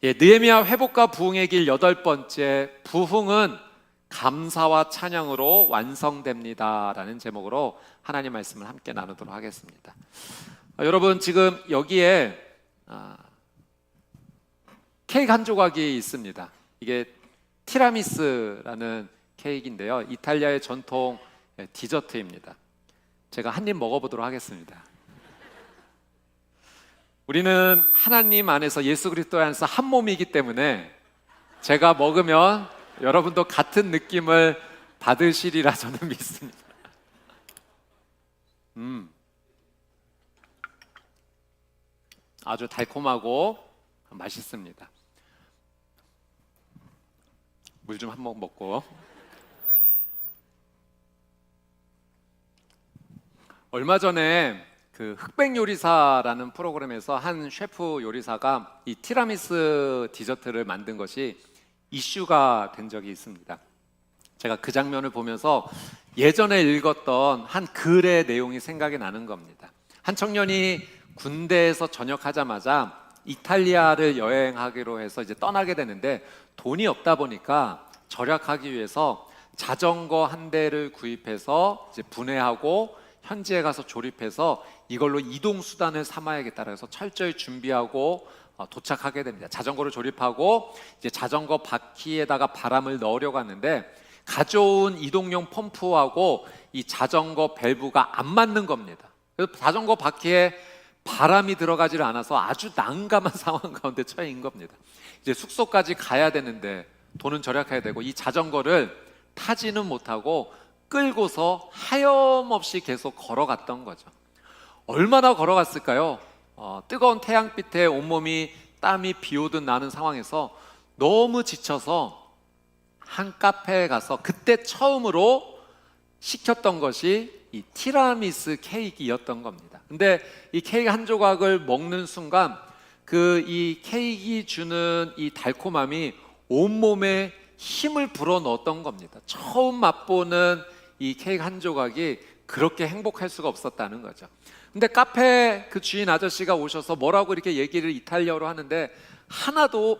느헤미야 회복과 부흥의 길 8번째, 부흥은 감사와 찬양으로 완성됩니다 라는 제목으로 하나님 말씀을 함께 나누도록 하겠습니다. 여러분, 지금 여기에 케이크 한 조각이 있습니다. 이게 티라미스라는 케이크인데요, 이탈리아의 전통 디저트입니다. 제가 한 입 먹어보도록 하겠습니다. 우리는 하나님 안에서, 예수 그리스도 안에서 한 몸이기 때문에 제가 먹으면 여러분도 같은 느낌을 받으시리라 저는 믿습니다. 아주 달콤하고 맛있습니다. 물 좀 한 모금 먹고. 얼마 전에 그 흑백 요리사라는 프로그램에서 한 셰프 요리사가 이 티라미수 디저트를 만든 것이 이슈가 된 적이 있습니다. 제가 그 장면을 보면서 예전에 읽었던 한 글의 내용이 생각이 나는 겁니다. 한 청년이 군대에서 전역하자마자 이탈리아를 여행하기로 해서 이제 떠나게 되는데, 돈이 없다 보니까 절약하기 위해서 자전거 한 대를 구입해서 이제 분해하고 현지에 가서 조립해서 이걸로 이동 수단을 삼아야겠다 해서 철저히 준비하고 도착하게 됩니다. 자전거를 조립하고 이제 자전거 바퀴에다가 바람을 넣으려고 하는데, 가져온 이동용 펌프하고 이 자전거 밸브가 안 맞는 겁니다. 그래서 자전거 바퀴에 바람이 들어가질 않아서 아주 난감한 상황 가운데 처해 있는 겁니다. 이제 숙소까지 가야 되는데 돈은 절약해야 되고, 이 자전거를 타지는 못하고 끌고서 하염없이 계속 걸어갔던 거죠. 얼마나 걸어갔을까요? 뜨거운 태양빛에 온몸이 땀이 비오듯 나는 상황에서 너무 지쳐서 한 카페에 가서 그때 처음으로 시켰던 것이 이 티라미수 케이크였던 겁니다. 근데 이 케이크 한 조각을 먹는 순간 이 케이크가 주는 이 달콤함이 온몸에 힘을 불어넣었던 겁니다. 처음 맛보는 이 케이크 한 조각이 그렇게 행복할 수가 없었다는 거죠. 근데 카페 그 주인 아저씨가 오셔서 뭐라고 이렇게 얘기를 이탈리아어로 하는데 하나도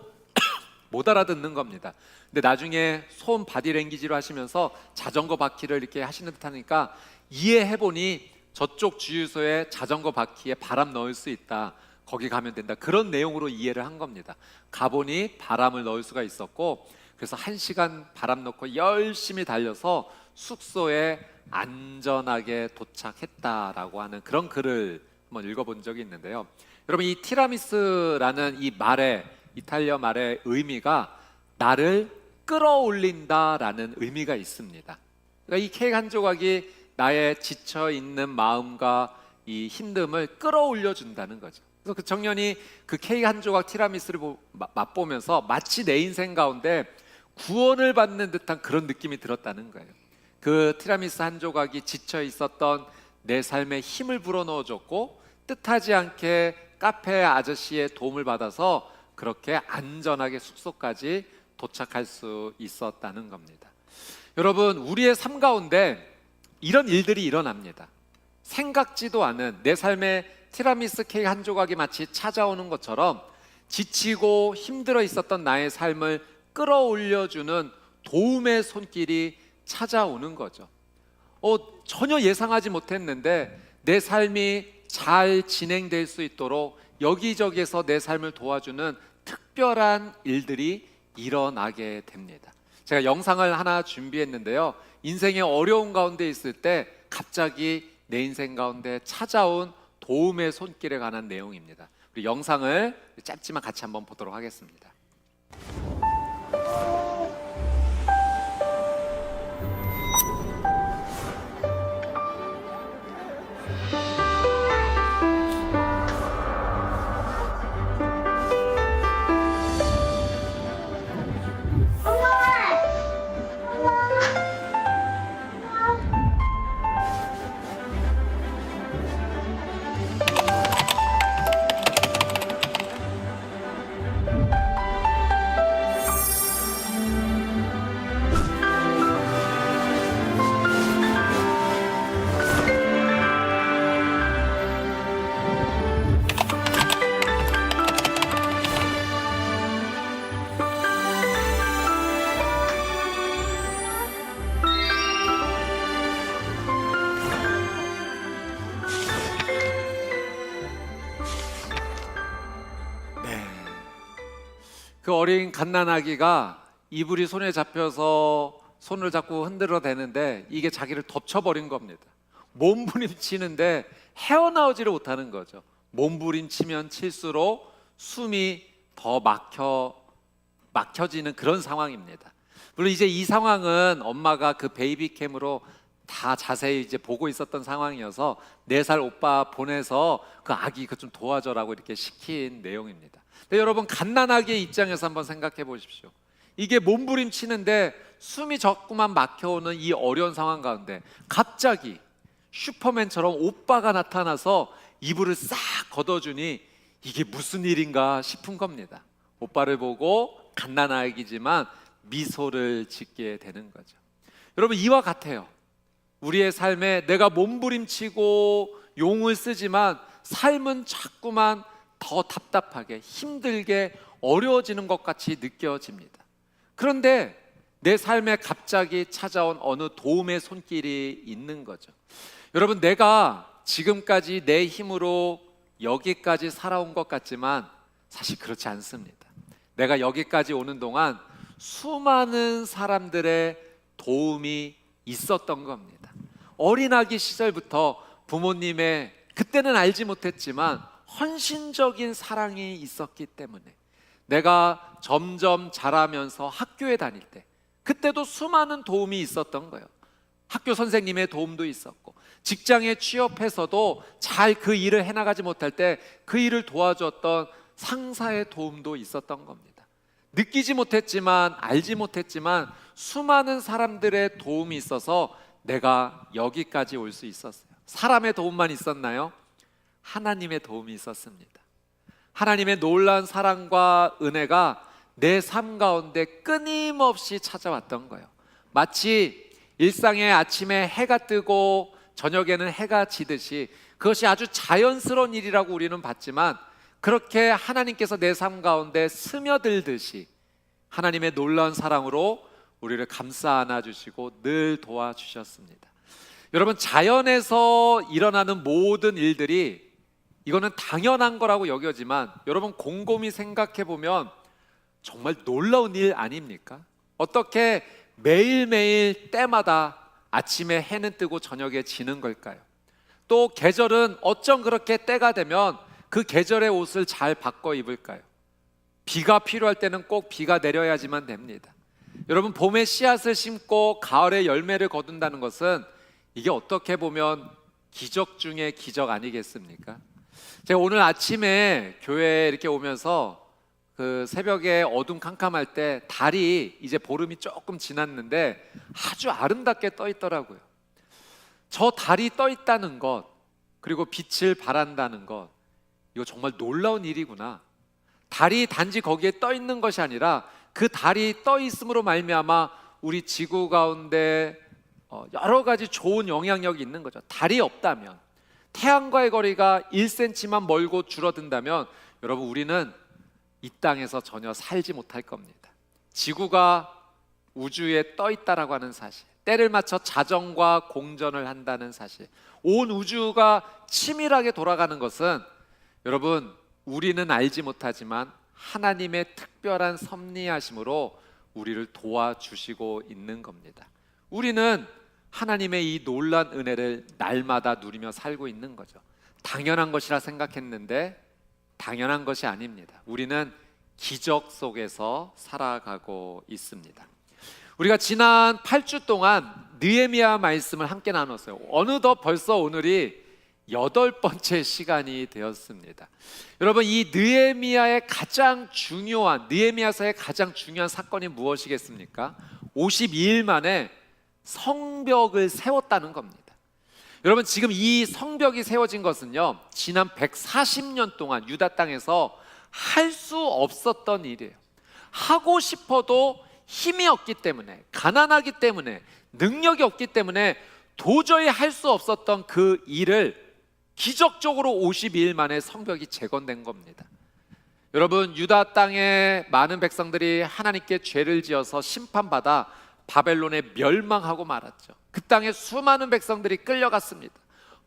못 알아듣는 겁니다. 근데 나중에 손 바디랭귀지로 하시면서 자전거 바퀴를 이렇게 하시는 듯 하니까 이해해보니 저쪽 주유소에 자전거 바퀴에 바람 넣을 수 있다, 거기 가면 된다, 그런 내용으로 이해를 한 겁니다. 가보니 바람을 넣을 수가 있었고, 그래서 1시간 바람 넣고 열심히 달려서 숙소에 안전하게 도착했다라고 하는 그런 글을 한번 읽어본 적이 있는데요. 여러분, 이 티라미수라는 이 말의, 이탈리아 말의 의미가 나를 끌어올린다라는 의미가 있습니다. 그러니까 이 케이크 한 조각이 나의 지쳐있는 마음과 이 힘듦을 끌어올려 준다는 거죠. 그래서 그 청년이 그 케이크 한 조각 티라미수를 맛보면서 마치 내 인생 가운데 구원을 받는 듯한 그런 느낌이 들었다는 거예요. 그 티라미수 한 조각이 지쳐 있었던 내 삶에 힘을 불어넣어 줬고, 뜻하지 않게 카페 아저씨의 도움을 받아서 그렇게 안전하게 숙소까지 도착할 수 있었다는 겁니다. 여러분, 우리의 삶 가운데 이런 일들이 일어납니다. 생각지도 않은 내 삶에 티라미수 케이크 한 조각이 마치 찾아오는 것처럼 지치고 힘들어 있었던 나의 삶을 끌어올려주는 도움의 손길이 찾아오는 거죠. 전혀 예상하지 못했는데 내 삶이 잘 진행될 수 있도록 여기저기에서 내 삶을 도와주는 특별한 일들이 일어나게 됩니다. 제가 영상을 하나 준비했는데요, 인생의 어려운 가운데 있을 때 갑자기 내 인생 가운데 찾아온 도움의 손길에 관한 내용입니다. 우리 영상을 짧지만 같이 한번 보도록 하겠습니다. 그 어린 갓난아기가 이불이 손에 잡혀서 손을 자꾸 흔들어 대는데 이게 자기를 덮쳐버린 겁니다. 몸부림치는데 헤어나오지를 못하는 거죠. 몸부림치면 칠수록 숨이 더 막혀지는 그런 상황입니다. 물론 이제 이 상황은 엄마가 그 베이비캠으로 다 자세히 이제 보고 있었던 상황이어서 4살 오빠 보내서 그 아기 그 좀 도와줘라고 이렇게 시킨 내용입니다. 근데 여러분, 갓난아기의 입장에서 한번 생각해 보십시오. 이게 몸부림치는데 숨이 자꾸만 막혀오는 이 어려운 상황 가운데 갑자기 슈퍼맨처럼 오빠가 나타나서 이불을 싹 걷어주니 이게 무슨 일인가 싶은 겁니다. 오빠를 보고 갓난아기지만 미소를 짓게 되는 거죠. 여러분, 이와 같아요. 우리의 삶에 내가 몸부림치고 용을 쓰지만 삶은 자꾸만 더 답답하게 힘들게 어려워지는 것 같이 느껴집니다. 그런데 내 삶에 갑자기 찾아온 어느 도움의 손길이 있는 거죠. 여러분, 내가 지금까지 내 힘으로 여기까지 살아온 것 같지만 사실 그렇지 않습니다. 내가 여기까지 오는 동안 수많은 사람들의 도움이 있었던 겁니다. 어린아기 시절부터 부모님의 그때는 알지 못했지만 헌신적인 사랑이 있었기 때문에 내가 점점 자라면서 학교에 다닐 때 그때도 수많은 도움이 있었던 거예요. 학교 선생님의 도움도 있었고 직장에 취업해서도 잘 그 일을 해나가지 못할 때 그 일을 도와줬던 상사의 도움도 있었던 겁니다. 느끼지 못했지만 알지 못했지만 수많은 사람들의 도움이 있어서 내가 여기까지 올 수 있었어요. 사람의 도움만 있었나요? 하나님의 도움이 있었습니다. 하나님의 놀라운 사랑과 은혜가 내 삶 가운데 끊임없이 찾아왔던 거예요. 마치 일상의 아침에 해가 뜨고 저녁에는 해가 지듯이 그것이 아주 자연스러운 일이라고 우리는 봤지만 그렇게 하나님께서 내 삶 가운데 스며들듯이 하나님의 놀라운 사랑으로 우리를 감싸 안아주시고 늘 도와주셨습니다. 여러분, 자연에서 일어나는 모든 일들이 이거는 당연한 거라고 여겨지만 여러분, 곰곰이 생각해 보면 정말 놀라운 일 아닙니까? 어떻게 매일매일 때마다 아침에 해는 뜨고 저녁에 지는 걸까요? 또 계절은 어쩜 그렇게 때가 되면 그 계절의 옷을 잘 바꿔 입을까요? 비가 필요할 때는 꼭 비가 내려야지만 됩니다. 여러분, 봄에 씨앗을 심고 가을에 열매를 거둔다는 것은 이게 어떻게 보면 기적 중에 기적 아니겠습니까? 제가 오늘 아침에 교회에 이렇게 오면서 그 새벽에 어둠 캄캄할 때 달이 이제 보름이 조금 지났는데 아주 아름답게 떠 있더라고요. 저 달이 떠 있다는 것, 그리고 빛을 발한다는 것, 이거 정말 놀라운 일이구나. 달이 단지 거기에 떠 있는 것이 아니라 그 달이 떠 있음으로 말미암아 우리 지구 가운데 여러 가지 좋은 영향력이 있는 거죠. 달이 없다면, 태양과의 거리가 1cm만 멀고 줄어든다면 여러분, 우리는 이 땅에서 전혀 살지 못할 겁니다. 지구가 우주에 떠 있다라고 하는 사실, 때를 맞춰 자전과 공전을 한다는 사실, 온 우주가 치밀하게 돌아가는 것은 여러분, 우리는 알지 못하지만 하나님의 특별한 섭리하심으로 우리를 도와주시고 있는 겁니다. 우리는 하나님의 이 놀라운 은혜를 날마다 누리며 살고 있는 거죠. 당연한 것이라 생각했는데 당연한 것이 아닙니다. 우리는 기적 속에서 살아가고 있습니다. 우리가 지난 8주 동안 느헤미야 말씀을 함께 나눴어요. 어느덧 벌써 오늘이 8번째 시간이 되었습니다. 여러분, 이 느헤미야서의 가장 중요한 사건이 무엇이겠습니까? 52일 만에 성벽을 세웠다는 겁니다. 여러분, 지금 이 성벽이 세워진 것은요, 지난 140년 동안 유다 땅에서 할 수 없었던 일이에요. 하고 싶어도 힘이 없기 때문에, 가난하기 때문에, 능력이 없기 때문에 도저히 할 수 없었던 그 일을 기적적으로 52일 만에 성벽이 재건된 겁니다. 여러분, 유다 땅의 많은 백성들이 하나님께 죄를 지어서 심판받아 바벨론에 멸망하고 말았죠. 그 땅에 수많은 백성들이 끌려갔습니다.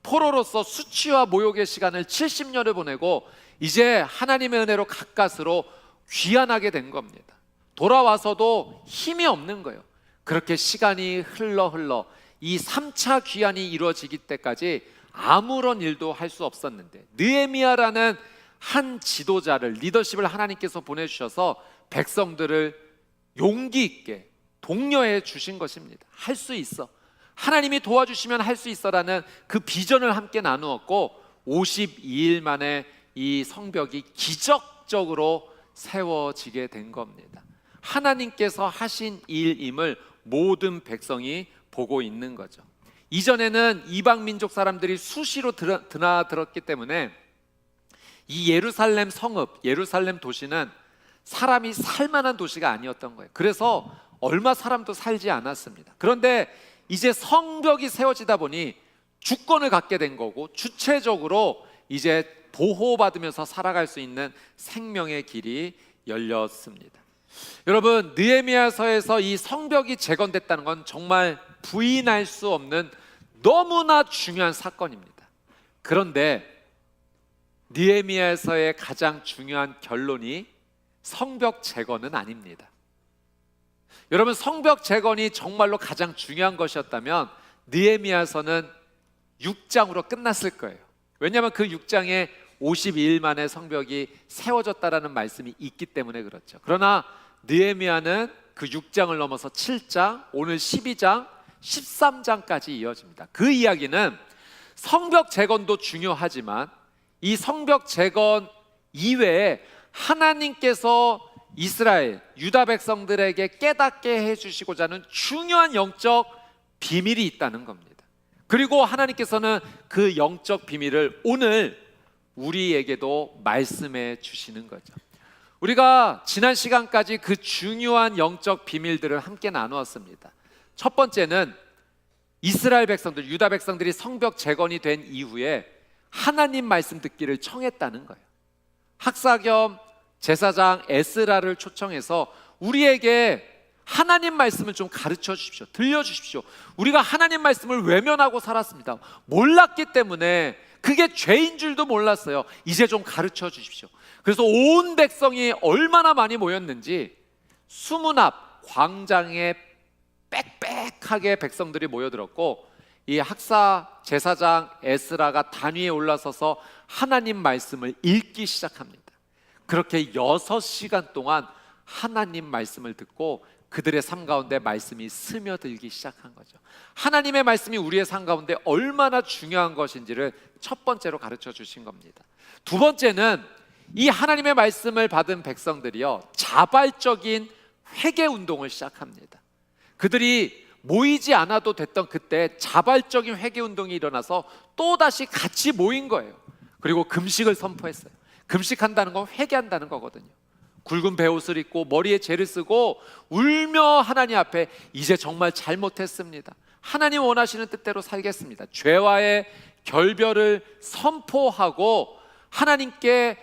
포로로서 수치와 모욕의 시간을 70년을 보내고 이제 하나님의 은혜로 가까스로 귀환하게 된 겁니다. 돌아와서도 힘이 없는 거예요. 그렇게 시간이 흘러 이 3차 귀환이 이루어지기 때까지 아무런 일도 할 수 없었는데, 느헤미야라는 한 지도자를, 리더십을 하나님께서 보내주셔서 백성들을 용기 있게 독려해 주신 것입니다. 할 수 있어, 하나님이 도와주시면 할 수 있어라는 그 비전을 함께 나누었고, 52일 만에 이 성벽이 기적적으로 세워지게 된 겁니다. 하나님께서 하신 일임을 모든 백성이 보고 있는 거죠. 이전에는 이방 민족 사람들이 수시로 드나들었기 때문에 이 예루살렘 성읍, 예루살렘 도시는 사람이 살만한 도시가 아니었던 거예요. 그래서 얼마 사람도 살지 않았습니다. 그런데 이제 성벽이 세워지다 보니 주권을 갖게 된 거고, 주체적으로 이제 보호받으면서 살아갈 수 있는 생명의 길이 열렸습니다. 여러분, 느헤미야서에서 이 성벽이 재건됐다는 건 정말 부인할 수 없는 너무나 중요한 사건입니다. 그런데 느헤미야서의 가장 중요한 결론이 성벽 재건은 아닙니다. 여러분, 성벽 재건이 정말로 가장 중요한 것이었다면 느헤미야서는 6장으로 끝났을 거예요. 왜냐하면 그 6장에 52일 만에 성벽이 세워졌다라는 말씀이 있기 때문에 그렇죠. 그러나 느헤미야는 그 6장을 넘어서 7장, 오늘 12장, 13장까지 이어집니다. 그 이야기는 성벽 재건도 중요하지만 이 성벽 재건 이외에 하나님께서 이스라엘, 유다 백성들에게 깨닫게 해주시고자 하는 중요한 영적 비밀이 있다는 겁니다. 그리고 하나님께서는 그 영적 비밀을 오늘 우리에게도 말씀해 주시는 거죠. 우리가 지난 시간까지 그 중요한 영적 비밀들을 함께 나누었습니다. 첫 번째는 이스라엘 백성들, 유다 백성들이 성벽 재건이 된 이후에 하나님 말씀 듣기를 청했다는 거예요. 학사 겸 제사장 에스라를 초청해서 우리에게 하나님 말씀을 좀 가르쳐 주십시오, 들려주십시오. 우리가 하나님 말씀을 외면하고 살았습니다. 몰랐기 때문에, 그게 죄인 줄도 몰랐어요. 이제 좀 가르쳐 주십시오. 그래서 온 백성이 얼마나 많이 모였는지 수문 앞 광장에 빽빽하게 백성들이 모여들었고, 이 학사 제사장 에스라가 단위에 올라서서 하나님 말씀을 읽기 시작합니다. 그렇게 6시간 동안 하나님 말씀을 듣고 그들의 삶 가운데 말씀이 스며들기 시작한 거죠. 하나님의 말씀이 우리의 삶 가운데 얼마나 중요한 것인지를 첫 번째로 가르쳐 주신 겁니다. 두 번째는 이 하나님의 말씀을 받은 백성들이요, 자발적인 회개 운동을 시작합니다. 그들이 모이지 않아도 됐던 그때 자발적인 회개 운동이 일어나서 또다시 같이 모인 거예요. 그리고 금식을 선포했어요. 금식한다는 건 회개한다는 거거든요. 굵은 베옷을 입고 머리에 재를 쓰고 울며 하나님 앞에 이제 정말 잘못했습니다, 하나님 원하시는 뜻대로 살겠습니다, 죄와의 결별을 선포하고 하나님께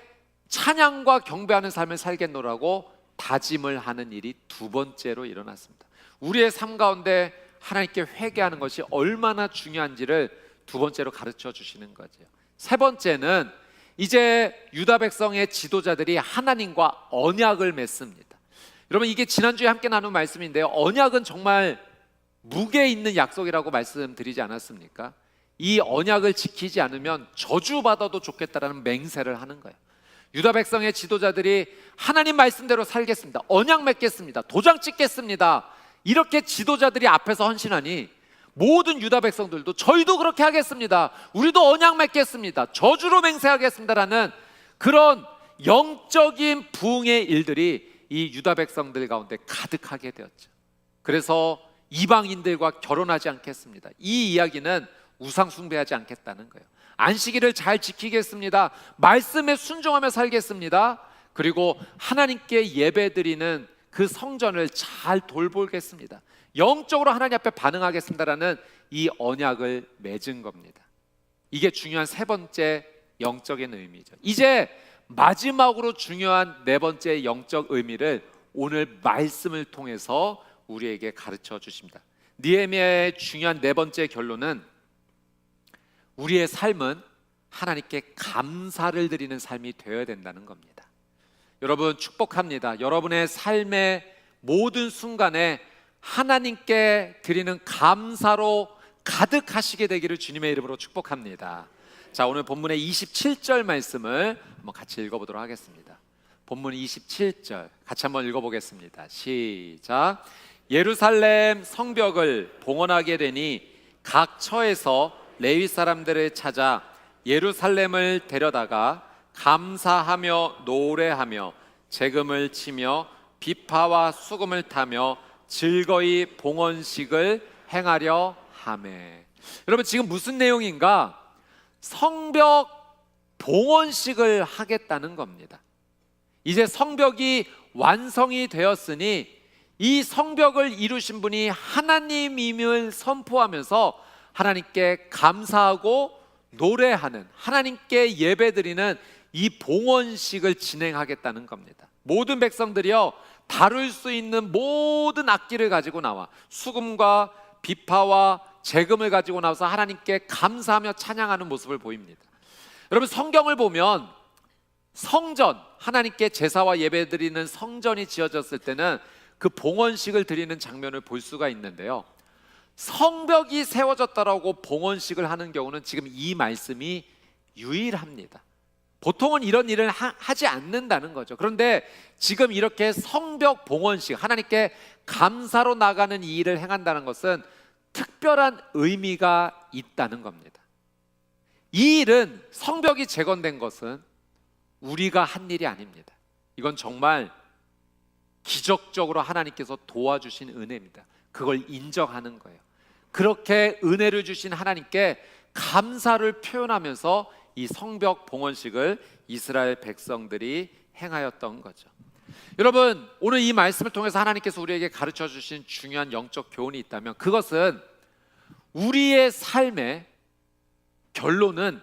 찬양과 경배하는 삶을 살겠노라고 다짐을 하는 일이 두 번째로 일어났습니다. 우리의 삶 가운데 하나님께 회개하는 것이 얼마나 중요한지를 두 번째로 가르쳐 주시는 거죠. 세 번째는 이제 유다 백성의 지도자들이 하나님과 언약을 맺습니다. 여러분, 이게 지난주에 함께 나눈 말씀인데요, 언약은 정말 무게 있는 약속이라고 말씀드리지 않았습니까? 이 언약을 지키지 않으면 저주받아도 좋겠다라는 맹세를 하는 거예요. 유다 백성의 지도자들이 하나님 말씀대로 살겠습니다, 언약 맺겠습니다, 도장 찍겠습니다, 이렇게 지도자들이 앞에서 헌신하니 모든 유다 백성들도 저희도 그렇게 하겠습니다, 우리도 언약 맺겠습니다, 저주로 맹세하겠습니다라는 그런 영적인 부흥의 일들이 이 유다 백성들 가운데 가득하게 되었죠. 그래서 이방인들과 결혼하지 않겠습니다, 이 이야기는 우상 숭배하지 않겠다는 거예요. 안식일을 잘 지키겠습니다, 말씀에 순종하며 살겠습니다, 그리고 하나님께 예배드리는 그 성전을 잘 돌보겠습니다, 영적으로 하나님 앞에 반응하겠습니다라는 이 언약을 맺은 겁니다. 이게 중요한 세 번째 영적인 의미죠. 이제 마지막으로 중요한 네 번째 영적 의미를 오늘 말씀을 통해서 우리에게 가르쳐 주십니다. 느헤미야의 중요한 네 번째 결론은 우리의 삶은 하나님께 감사를 드리는 삶이 되어야 된다는 겁니다. 여러분 축복합니다. 여러분의 삶의 모든 순간에 하나님께 드리는 감사로 가득하시게 되기를 주님의 이름으로 축복합니다. 자, 오늘 본문의 27절 말씀을 한번 같이 읽어보도록 하겠습니다. 본문 27절 같이 한번 읽어보겠습니다. 시작. 예루살렘 성벽을 봉헌하게 되니 각 처에서 레위 사람들을 찾아 예루살렘을 데려다가 감사하며 노래하며 재금을 치며 비파와 수금을 타며 즐거이 봉헌식을 행하려 하매. 여러분 지금 무슨 내용인가? 성벽 봉헌식을 하겠다는 겁니다. 이제 성벽이 완성이 되었으니 이 성벽을 이루신 분이 하나님임을 선포하면서 하나님께 감사하고 노래하는, 하나님께 예배드리는 이 봉헌식을 진행하겠다는 겁니다. 모든 백성들이요 다룰 수 있는 모든 악기를 가지고 나와 수금과 비파와 재금을 가지고 나와서 하나님께 감사하며 찬양하는 모습을 보입니다. 여러분 성경을 보면 성전, 하나님께 제사와 예배드리는 성전이 지어졌을 때는 그 봉헌식을 드리는 장면을 볼 수가 있는데요, 성벽이 세워졌다라고 봉헌식을 하는 경우는 지금 이 말씀이 유일합니다. 보통은 이런 일을 하지 않는다는 거죠. 그런데 지금 이렇게 성벽 봉헌식, 하나님께 감사로 나가는 이 일을 행한다는 것은 특별한 의미가 있다는 겁니다. 이 일은, 성벽이 재건된 것은 우리가 한 일이 아닙니다. 이건 정말 기적적으로 하나님께서 도와주신 은혜입니다. 그걸 인정하는 거예요. 그렇게 은혜를 주신 하나님께 감사를 표현하면서 이 성벽 봉헌식을 이스라엘 백성들이 행하였던 거죠. 여러분 오늘 이 말씀을 통해서 하나님께서 우리에게 가르쳐 주신 중요한 영적 교훈이 있다면 그것은 우리의 삶의 결론은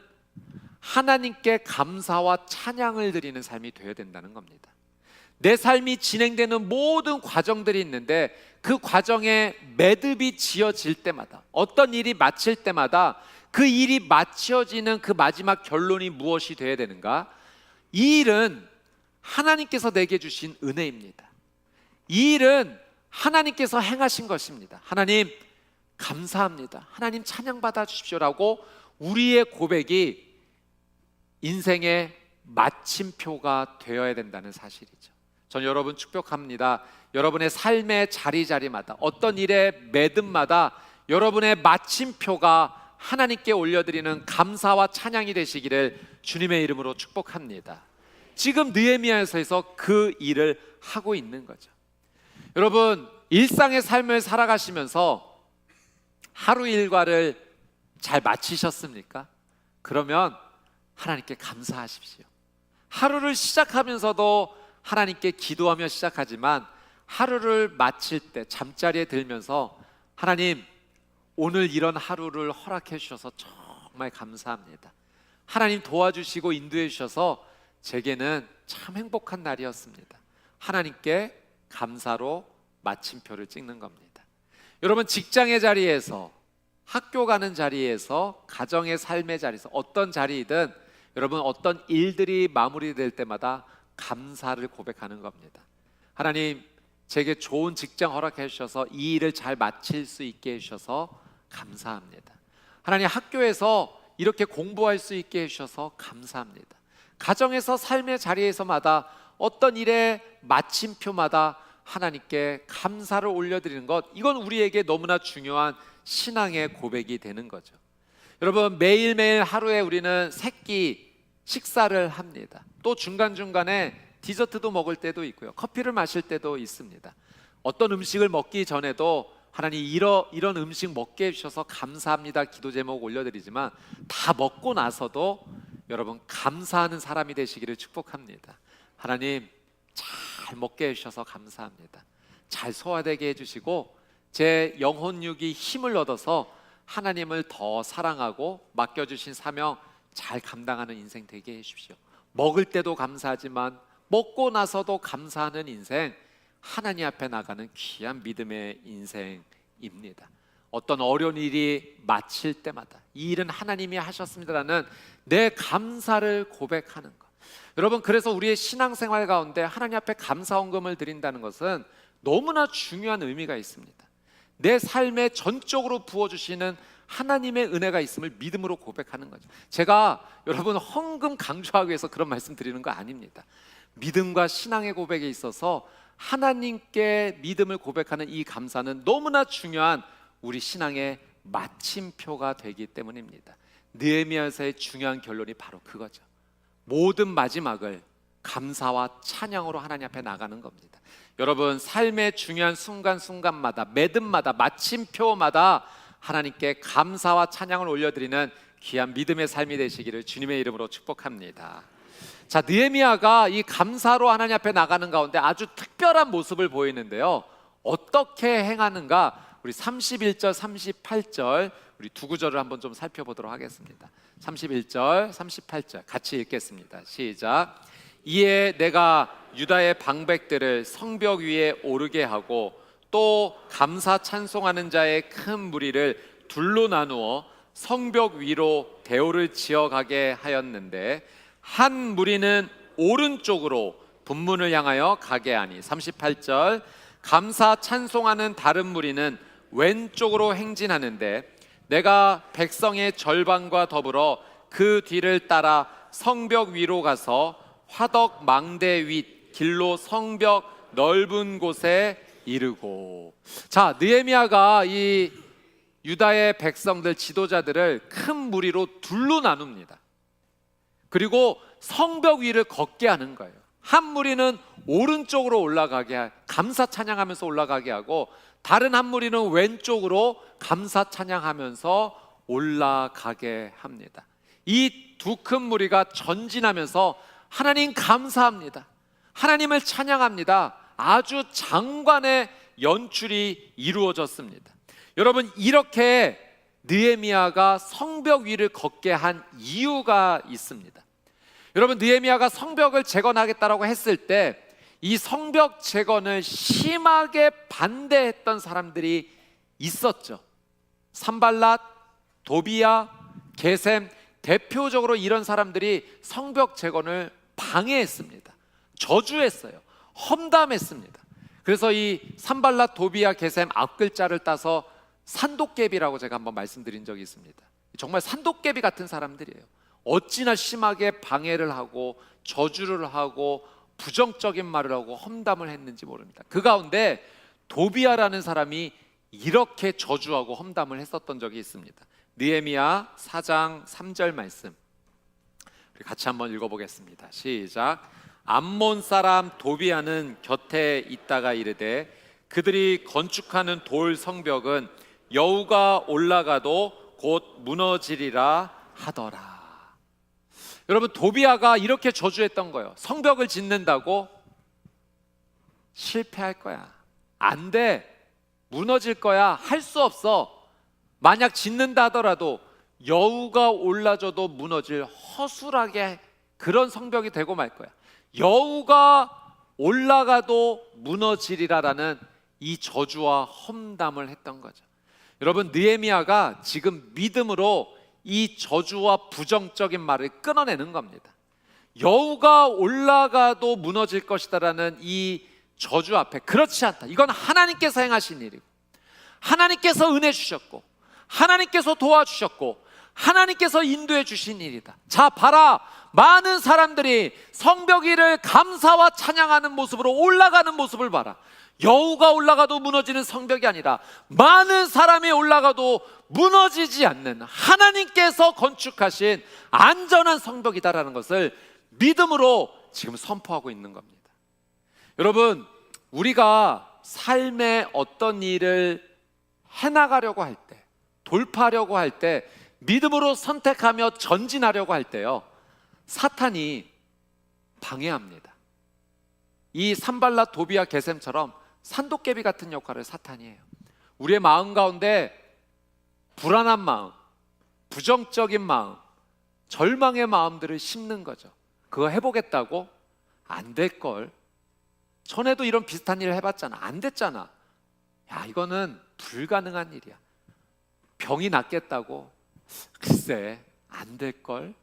하나님께 감사와 찬양을 드리는 삶이 되어야 된다는 겁니다. 내 삶이 진행되는 모든 과정들이 있는데 그 과정에 매듭이 지어질 때마다, 어떤 일이 마칠 때마다 그 일이 마치어지는 그 마지막 결론이 무엇이 되어야 되는가? 이 일은 하나님께서 내게 주신 은혜입니다. 이 일은 하나님께서 행하신 것입니다. 하나님 감사합니다. 하나님 찬양받아 주십시오라고 우리의 고백이 인생의 마침표가 되어야 된다는 사실이죠. 전 여러분 축복합니다. 여러분의 삶의 자리자리마다, 어떤 일의 매듭마다 여러분의 마침표가 하나님께 올려드리는 감사와 찬양이 되시기를 주님의 이름으로 축복합니다. 지금 느헤미야에서 그 일을 하고 있는 거죠. 여러분 일상의 삶을 살아가시면서 하루 일과를 잘 마치셨습니까? 그러면 하나님께 감사하십시오. 하루를 시작하면서도 하나님께 기도하며 시작하지만 하루를 마칠 때 잠자리에 들면서 하나님 오늘 이런 하루를 허락해 주셔서 정말 감사합니다. 하나님 도와주시고 인도해 주셔서 제게는 참 행복한 날이었습니다. 하나님께 감사로 마침표를 찍는 겁니다. 여러분 직장의 자리에서, 학교 가는 자리에서, 가정의 삶의 자리에서, 어떤 자리이든 여러분 어떤 일들이 마무리될 때마다 감사를 고백하는 겁니다. 하나님 제게 좋은 직장 허락해 주셔서 이 일을 잘 마칠 수 있게 해주셔서 감사합니다. 하나님 학교에서 이렇게 공부할 수 있게 해주셔서 감사합니다. 가정에서 삶의 자리에서마다 어떤 일의 마침표마다 하나님께 감사를 올려드리는 것, 이건 우리에게 너무나 중요한 신앙의 고백이 되는 거죠. 여러분 매일매일 하루에 우리는 세끼 식사를 합니다. 또 중간중간에 디저트도 먹을 때도 있고요, 커피를 마실 때도 있습니다. 어떤 음식을 먹기 전에도 하나님 이런 음식 먹게 해주셔서 감사합니다 기도 제목 올려드리지만 다 먹고 나서도 여러분 감사하는 사람이 되시기를 축복합니다. 하나님 잘 먹게 해주셔서 감사합니다. 잘 소화되게 해주시고 제 영혼육이 힘을 얻어서 하나님을 더 사랑하고 맡겨주신 사명 잘 감당하는 인생 되게 해주십시오. 먹을 때도 감사하지만 먹고 나서도 감사하는 인생, 하나님 앞에 나가는 귀한 믿음의 인생입니다. 어떤 어려운 일이 마칠 때마다 이 일은 하나님이 하셨습니다라는 내 감사를 고백하는 것, 여러분, 그래서 우리의 신앙생활 가운데 하나님 앞에 감사헌금을 드린다는 것은 너무나 중요한 의미가 있습니다. 내 삶에 전적으로 부어주시는 하나님의 은혜가 있음을 믿음으로 고백하는 거죠. 제가 여러분 헌금 강조하기 위해서 그런 말씀 드리는 거 아닙니다. 믿음과 신앙의 고백에 있어서 하나님께 믿음을 고백하는 이 감사는 너무나 중요한 우리 신앙의 마침표가 되기 때문입니다. 느헤미야서의 중요한 결론이 바로 그거죠. 모든 마지막을 감사와 찬양으로 하나님 앞에 나가는 겁니다. 여러분, 삶의 중요한 순간순간마다, 매듭마다, 마침표마다 하나님께 감사와 찬양을 올려드리는 귀한 믿음의 삶이 되시기를 주님의 이름으로 축복합니다. 자, 느헤미야가 이 감사로 하나님 앞에 나가는 가운데 아주 특별한 모습을 보이는데요, 어떻게 행하는가? 우리 31절, 38절 우리 두 구절을 한번 좀 살펴보도록 하겠습니다. 31절, 38절 같이 읽겠습니다. 시작. 이에 내가 유다의 방백들을 성벽 위에 오르게 하고 또 감사 찬송하는 자의 큰 무리를 둘로 나누어 성벽 위로 대오를 지어가게 하였는데 한 무리는 오른쪽으로 분문을 향하여 가게 하니 38절 감사 찬송하는 다른 무리는 왼쪽으로 행진하는데 내가 백성의 절반과 더불어 그 뒤를 따라 성벽 위로 가서 화덕 망대 윗 길로 성벽 넓은 곳에 이르고. 자, 느헤미야가 이 유다의 백성들 지도자들을 큰 무리로 둘로 나눕니다. 그리고 성벽 위를 걷게 하는 거예요. 한 무리는 오른쪽으로 올라가게, 감사 찬양하면서 올라가게 하고 다른 한 무리는 왼쪽으로 감사 찬양하면서 올라가게 합니다. 이 두 큰 무리가 전진하면서 하나님 감사합니다, 하나님을 찬양합니다. 아주 장관의 연출이 이루어졌습니다. 여러분, 이렇게 느헤미야가 성벽 위를 걷게 한 이유가 있습니다. 여러분, 느헤미야가 성벽을 재건하겠다라고 했을 때 이 성벽 재건을 심하게 반대했던 사람들이 있었죠. 산발랏, 도비야, 게셈, 대표적으로 이런 사람들이 성벽 재건을 방해했습니다. 저주했어요. 험담했습니다. 그래서 이 산발랏, 도비야, 게셈 앞글자를 따서 산도깨비라고 제가 한번 말씀드린 적이 있습니다. 정말 산도깨비 같은 사람들이에요. 어찌나 심하게 방해를 하고 저주를 하고 부정적인 말을 하고 험담을 했는지 모릅니다. 그 가운데 도비야라는 사람이 이렇게 저주하고 험담을 했었던 적이 있습니다. 느헤미야 4장 3절 말씀 우리 같이 한번 읽어보겠습니다. 시작. 암몬 사람 도비야는 곁에 있다가 이르되 그들이 건축하는 돌 성벽은 여우가 올라가도 곧 무너지리라 하더라. 여러분, 도비야가 이렇게 저주했던 거예요. 성벽을 짓는다고 실패할 거야, 안 돼, 무너질 거야, 할 수 없어. 만약 짓는다 하더라도 여우가 올라져도 무너질 허술하게 그런 성벽이 되고 말 거야. 여우가 올라가도 무너지리라라는 이 저주와 험담을 했던 거죠. 여러분, 느헤미야가 지금 믿음으로 이 저주와 부정적인 말을 끊어내는 겁니다. 여우가 올라가도 무너질 것이다라는 이 저주 앞에 그렇지 않다, 이건 하나님께서 행하신 일이고 하나님께서 은혜 주셨고 하나님께서 도와주셨고 하나님께서 인도해 주신 일이다. 자, 봐라, 많은 사람들이 성벽 위를 감사와 찬양하는 모습으로 올라가는 모습을 봐라. 여우가 올라가도 무너지는 성벽이 아니라 많은 사람이 올라가도 무너지지 않는 하나님께서 건축하신 안전한 성벽이다라는 것을 믿음으로 지금 선포하고 있는 겁니다. 여러분, 우리가 삶의 어떤 일을 해나가려고 할 때, 돌파하려고 할 때, 믿음으로 선택하며 전진하려고 할 때요, 사탄이 방해합니다. 이 산발랏, 도비야, 게셈처럼 산도깨비 같은 역할을 사탄이 해요. 우리의 마음 가운데 불안한 마음, 부정적인 마음, 절망의 마음들을 심는 거죠. 그거 해보겠다고? 안 될걸. 전에도 이런 비슷한 일을 해봤잖아. 안 됐잖아. 야, 이거는 불가능한 일이야. 병이 낫겠다고? 글쎄, 안 될걸.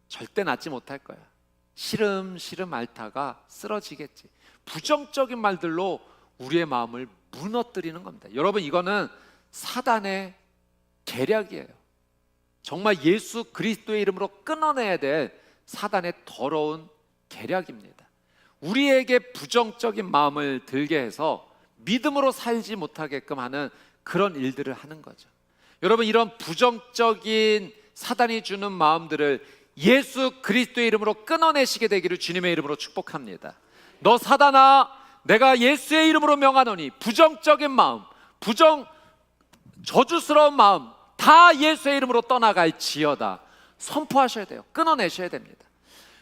절대 낫지 못할 거야. 시름시름 앓다가 쓰러지겠지. 부정적인 말들로 우리의 마음을 무너뜨리는 겁니다. 여러분, 이거는 사단의 계략이에요. 정말 예수 그리스도의 이름으로 끊어내야 될 사단의 더러운 계략입니다. 우리에게 부정적인 마음을 들게 해서 믿음으로 살지 못하게끔 하는 그런 일들을 하는 거죠. 여러분, 이런 부정적인 사단이 주는 마음들을 예수 그리스도의 이름으로 끊어내시게 되기를 주님의 이름으로 축복합니다. 너 사단아, 내가 예수의 이름으로 명하노니 부정적인 마음, 저주스러운 마음 다 예수의 이름으로 떠나갈지어다. 선포하셔야 돼요. 끊어내셔야 됩니다.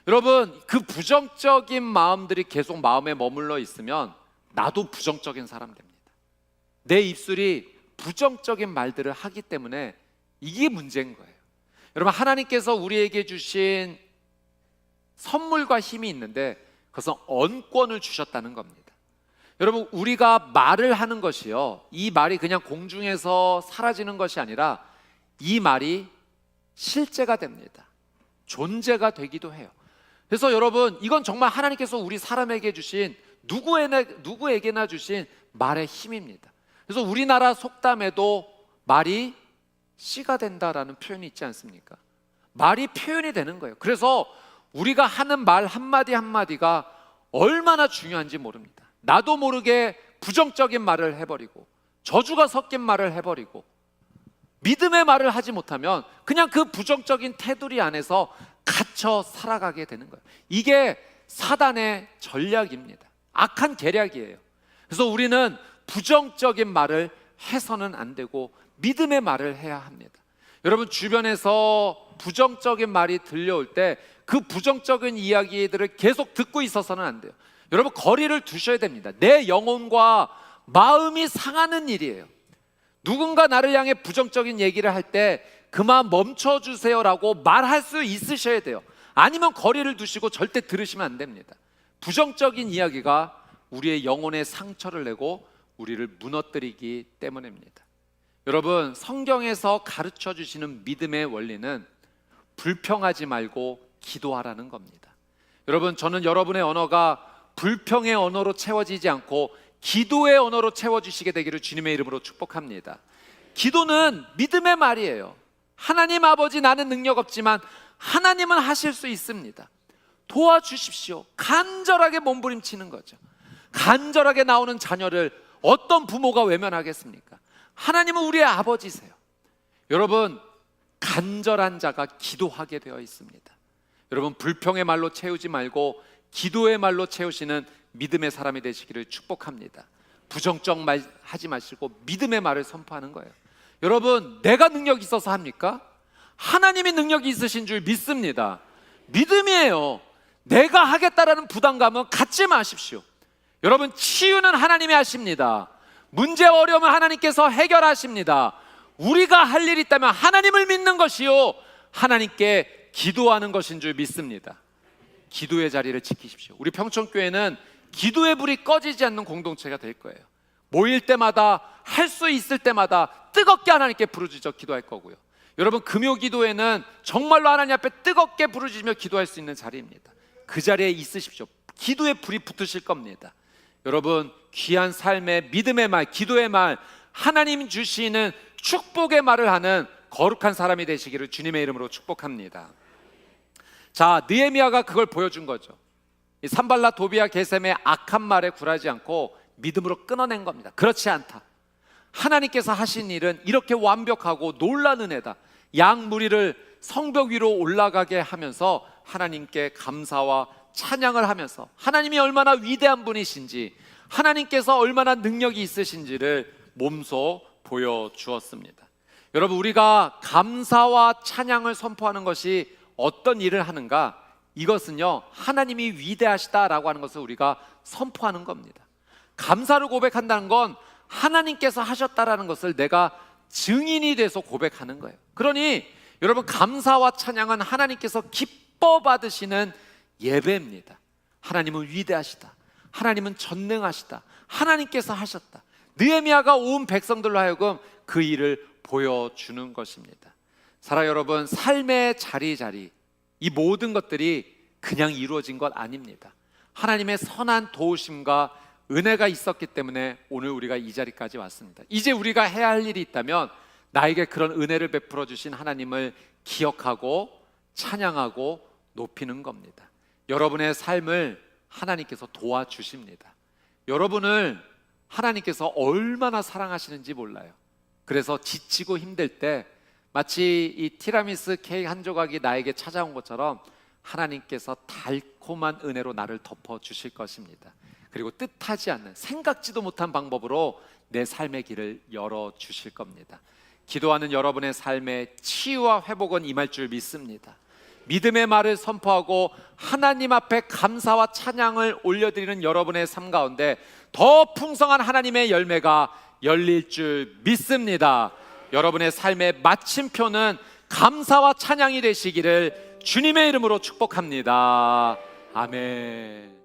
여러분, 그 부정적인 마음들이 계속 마음에 머물러 있으면 나도 부정적인 사람 됩니다. 내 입술이 부정적인 말들을 하기 때문에 이게 문제인 거예요. 여러분, 하나님께서 우리에게 주신 선물과 힘이 있는데 그것은 언권을 주셨다는 겁니다. 여러분, 우리가 말을 하는 것이요, 이 말이 그냥 공중에서 사라지는 것이 아니라 이 말이 실제가 됩니다. 존재가 되기도 해요. 그래서 여러분, 이건 정말 하나님께서 우리 사람에게 주신, 누구에게나 주신 말의 힘입니다. 그래서 우리나라 속담에도 말이 씨가 된다라는 표현이 있지 않습니까? 말이 표현이 되는 거예요. 그래서 우리가 하는 말 한마디 한마디가 얼마나 중요한지 모릅니다. 나도 모르게 부정적인 말을 해버리고 저주가 섞인 말을 해버리고 믿음의 말을 하지 못하면 그냥 그 부정적인 테두리 안에서 갇혀 살아가게 되는 거예요. 이게 사단의 전략입니다. 악한 계략이에요. 그래서 우리는 부정적인 말을 해서는 안 되고 믿음의 말을 해야 합니다. 여러분, 주변에서 부정적인 말이 들려올 때 그 부정적인 이야기들을 계속 듣고 있어서는 안 돼요. 여러분, 거리를 두셔야 됩니다. 내 영혼과 마음이 상하는 일이에요. 누군가 나를 향해 부정적인 얘기를 할 때 그만 멈춰주세요라고 말할 수 있으셔야 돼요. 아니면 거리를 두시고 절대 들으시면 안 됩니다. 부정적인 이야기가 우리의 영혼에 상처를 내고 우리를 무너뜨리기 때문입니다. 여러분, 성경에서 가르쳐 주시는 믿음의 원리는 불평하지 말고 기도하라는 겁니다. 여러분, 저는 여러분의 언어가 불평의 언어로 채워지지 않고 기도의 언어로 채워주시게 되기를 주님의 이름으로 축복합니다. 기도는 믿음의 말이에요. 하나님 아버지, 나는 능력 없지만 하나님은 하실 수 있습니다. 도와주십시오. 간절하게 몸부림치는 거죠. 간절하게 나오는 자녀를 어떤 부모가 외면하겠습니까? 하나님은 우리의 아버지세요. 여러분, 간절한 자가 기도하게 되어 있습니다. 여러분, 불평의 말로 채우지 말고 기도의 말로 채우시는 믿음의 사람이 되시기를 축복합니다. 부정적 말 하지 마시고 믿음의 말을 선포하는 거예요. 여러분, 내가 능력이 있어서 합니까? 하나님이 능력이 있으신 줄 믿습니다. 믿음이에요. 내가 하겠다라는 부담감은 갖지 마십시오. 여러분, 치유는 하나님이 하십니다. 문제 어려움은 하나님께서 해결하십니다. 우리가 할 일이 있다면 하나님을 믿는 것이요, 하나님께 기도하는 것인 줄 믿습니다. 기도의 자리를 지키십시오. 우리 평촌교회는 기도의 불이 꺼지지 않는 공동체가 될 거예요. 모일 때마다, 할 수 있을 때마다 뜨겁게 하나님께 부르짖어 기도할 거고요. 여러분, 금요 기도회는 정말로 하나님 앞에 뜨겁게 부르짖으며 기도할 수 있는 자리입니다. 그 자리에 있으십시오. 기도의 불이 붙으실 겁니다. 여러분, 귀한 삶의 믿음의 말, 기도의 말, 하나님 주시는 축복의 말을 하는 거룩한 사람이 되시기를 주님의 이름으로 축복합니다. 자, 느헤미야가 그걸 보여준 거죠. 이 산발랏 도비야 게셈의 악한 말에 굴하지 않고 믿음으로 끊어낸 겁니다. 그렇지 않다. 하나님께서 하신 일은 이렇게 완벽하고 놀라운 은혜다. 양 무리를 성벽 위로 올라가게 하면서 하나님께 감사와 찬양을 하면서 하나님이 얼마나 위대한 분이신지, 하나님께서 얼마나 능력이 있으신지를 몸소 보여주었습니다. 여러분, 우리가 감사와 찬양을 선포하는 것이 어떤 일을 하는가? 이것은요, 하나님이 위대하시다라고 하는 것을 우리가 선포하는 겁니다. 감사를 고백한다는 건 하나님께서 하셨다라는 것을 내가 증인이 돼서 고백하는 거예요. 그러니 여러분, 감사와 찬양은 하나님께서 기뻐 받으시는 예배입니다. 하나님은 위대하시다. 하나님은 전능하시다. 하나님께서 하셨다. 느헤미야가 온 백성들로 하여금 그 일을 보여주는 것입니다. 사랑 여러분, 삶의 자리 이 모든 것들이 그냥 이루어진 것 아닙니다. 하나님의 선한 도우심과 은혜가 있었기 때문에 오늘 우리가 이 자리까지 왔습니다. 이제 우리가 해야 할 일이 있다면 나에게 그런 은혜를 베풀어 주신 하나님을 기억하고 찬양하고 높이는 겁니다. 여러분의 삶을 하나님께서 도와주십니다. 여러분을 하나님께서 얼마나 사랑하시는지 몰라요. 그래서 지치고 힘들 때 마치 이 티라미수 케이크 한 조각이 나에게 찾아온 것처럼 하나님께서 달콤한 은혜로 나를 덮어주실 것입니다. 그리고 뜻하지 않는, 생각지도 못한 방법으로 내 삶의 길을 열어주실 겁니다. 기도하는 여러분의 삶에 치유와 회복은 임할 줄 믿습니다. 믿음의 말을 선포하고 하나님 앞에 감사와 찬양을 올려드리는 여러분의 삶 가운데 더 풍성한 하나님의 열매가 열릴 줄 믿습니다. 여러분의 삶의 마침표는 감사와 찬양이 되시기를 주님의 이름으로 축복합니다. 아멘.